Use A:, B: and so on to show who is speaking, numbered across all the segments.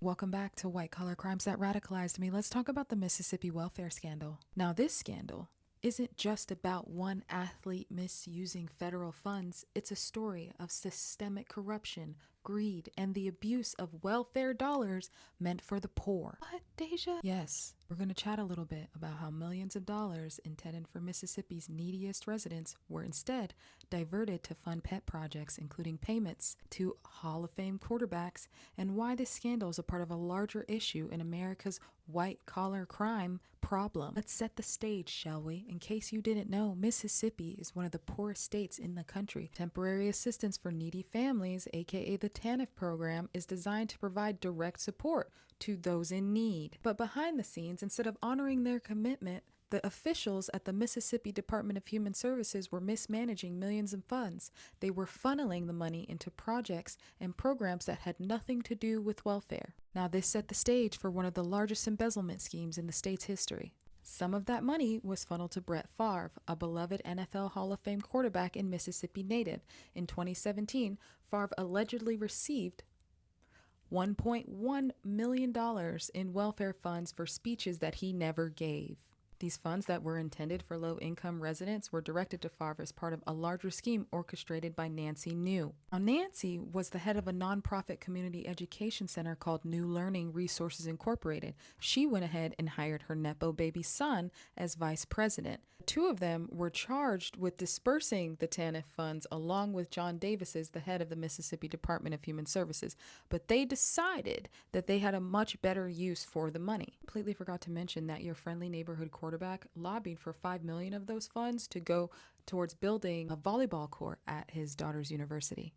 A: Welcome back to White Collar Crimes That Radicalized Me. Let's talk about the Mississippi welfare scandal. Now, this scandal isn't just about one athlete misusing federal funds, it's a story of systemic corruption, greed, and the abuse of welfare dollars meant for the poor. What, Deja? Yes, we're going to chat a little bit about how millions of dollars intended for Mississippi's neediest residents were instead diverted to fund pet projects, including payments to Hall of Fame quarterbacks, and why this scandal is a part of a larger issue in America's white-collar crime problem. Let's set the stage, shall we? In case you didn't know, Mississippi is one of the poorest states in the country. Temporary assistance for needy families, aka the TANF program, is designed to provide direct support to those in need. But behind the scenes, instead of honoring their commitment, the officials at the Mississippi Department of Human Services were mismanaging millions of funds. They were funneling the money into projects and programs that had nothing to do with welfare. Now, this set the stage for one of the largest embezzlement schemes in the state's history. Some of that money was funneled to Brett Favre, a beloved NFL Hall of Fame quarterback and Mississippi native. In 2017, Favre allegedly received $1.1 million in welfare funds for speeches that he never gave. These funds that were intended for low-income residents were directed to Favre as part of a larger scheme orchestrated by Nancy New. Now, Nancy was the head of a nonprofit community education center called New Learning Resources Incorporated. She went ahead and hired her Nepo baby son as vice president. The two of them were charged with dispersing the TANF funds along with John Davis, the head of the Mississippi Department of Human Services, but they decided that they had a much better use for the money. Completely forgot to mention that your friendly neighborhood quarterback lobbied for $5 million of those funds to go towards building a volleyball court at his daughter's university.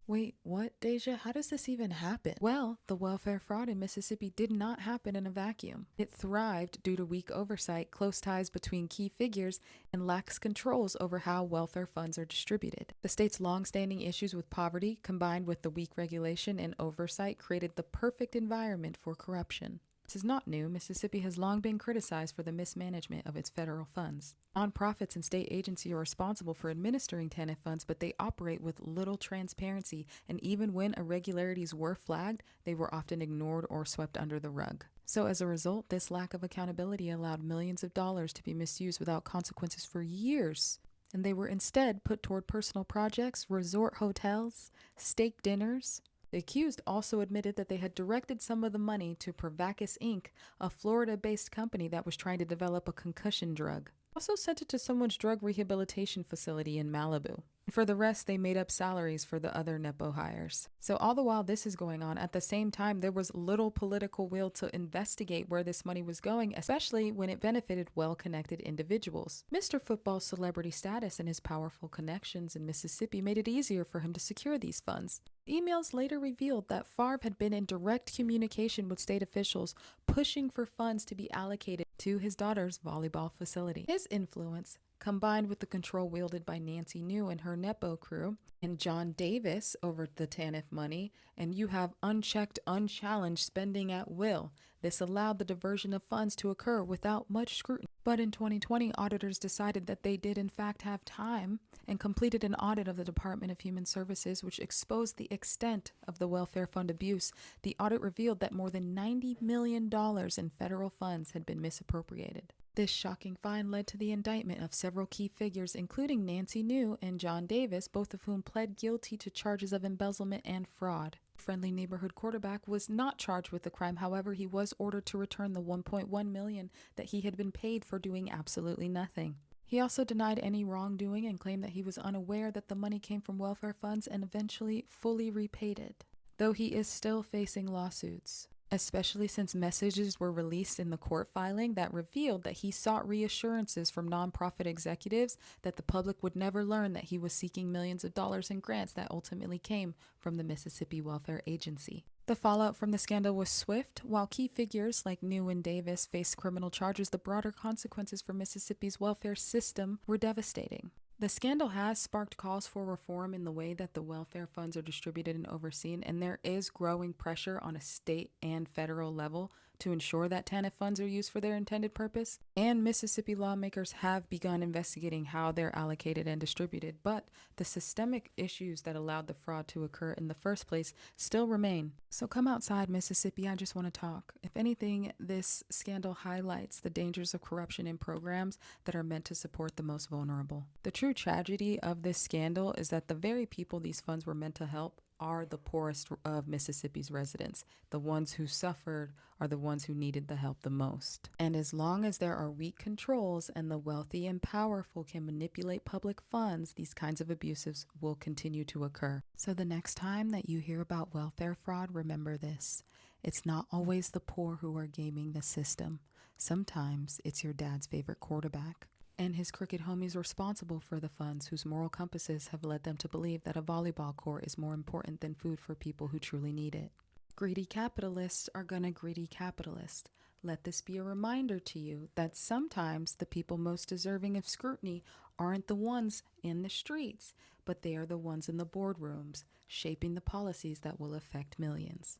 A: Wait, what, Deja? How does this even happen? Well, the welfare fraud in Mississippi did not happen in a vacuum. It thrived due to weak oversight, close ties between key figures, and lax controls over how welfare funds are distributed. The state's long-standing issues with poverty, combined with the weak regulation and oversight, created the perfect environment for corruption. This is not new. Mississippi has long been criticized for the mismanagement of its federal funds. Nonprofits and state agencies are responsible for administering TANF funds, but they operate with little transparency, and even when irregularities were flagged, they were often ignored or swept under the rug. So as a result, this lack of accountability allowed millions of dollars to be misused without consequences for years. And they were instead put toward personal projects, resort hotels, steak dinners. The accused also admitted that they had directed some of the money to Pervacus Inc., a Florida-based company that was trying to develop a concussion drug. Also sent it to someone's drug rehabilitation facility in Malibu. For the rest, they made up salaries for the other Nepo hires. So all the while this is going on, at the same time, there was little political will to investigate where this money was going, especially when it benefited well-connected individuals. Mr. Football's celebrity status and his powerful connections in Mississippi made it easier for him to secure these funds. Emails later revealed that Favre had been in direct communication with state officials, pushing for funds to be allocated to his daughter's volleyball facility. His influence, combined with the control wielded by Nancy New and her Nepo crew, and John Davis over the TANF money, and you have unchecked, unchallenged spending at will. This allowed the diversion of funds to occur without much scrutiny. But in 2020, auditors decided that they did in fact have time and completed an audit of the Department of Human Services, which exposed the extent of the welfare fund abuse. The audit revealed that more than $90 million in federal funds had been misappropriated. This shocking find led to the indictment of several key figures, including Nancy New and John Davis, both of whom pled guilty to charges of embezzlement and fraud. Friendly neighborhood quarterback was not charged with the crime. However, he was ordered to return the $1.1 million that he had been paid for doing absolutely nothing. He also denied any wrongdoing and claimed that he was unaware that the money came from welfare funds and eventually fully repaid it, though he is still facing lawsuits, especially since messages were released in the court filing that revealed that he sought reassurances from nonprofit executives that the public would never learn that he was seeking millions of dollars in grants that ultimately came from the Mississippi Welfare Agency. The fallout from the scandal was swift. While key figures like New and Davis faced criminal charges, the broader consequences for Mississippi's welfare system were devastating. The scandal has sparked calls for reform in the way that the welfare funds are distributed and overseen, and there is growing pressure on a state and federal level to ensure that TANF funds are used for their intended purpose. And Mississippi lawmakers have begun investigating how they're allocated and distributed, but the systemic issues that allowed the fraud to occur in the first place still remain. So come outside, Mississippi, I just want to talk. If anything, this scandal highlights the dangers of corruption in programs that are meant to support the most vulnerable. The true tragedy of this scandal is that the very people these funds were meant to help are the poorest of Mississippi's residents. The ones who suffered are the ones who needed the help the most. And as long as there are weak controls and the wealthy and powerful can manipulate public funds, these kinds of abuses will continue to occur. So the next time that you hear about welfare fraud, remember this. It's not always the poor who are gaming the system. Sometimes it's your dad's favorite quarterback and his crooked homies responsible for the funds whose moral compasses have led them to believe that a volleyball court is more important than food for people who truly need it. Greedy capitalists are gonna greedy capitalist. Let this be a reminder to you that sometimes the people most deserving of scrutiny aren't the ones in the streets, but they are the ones in the boardrooms, shaping the policies that will affect millions.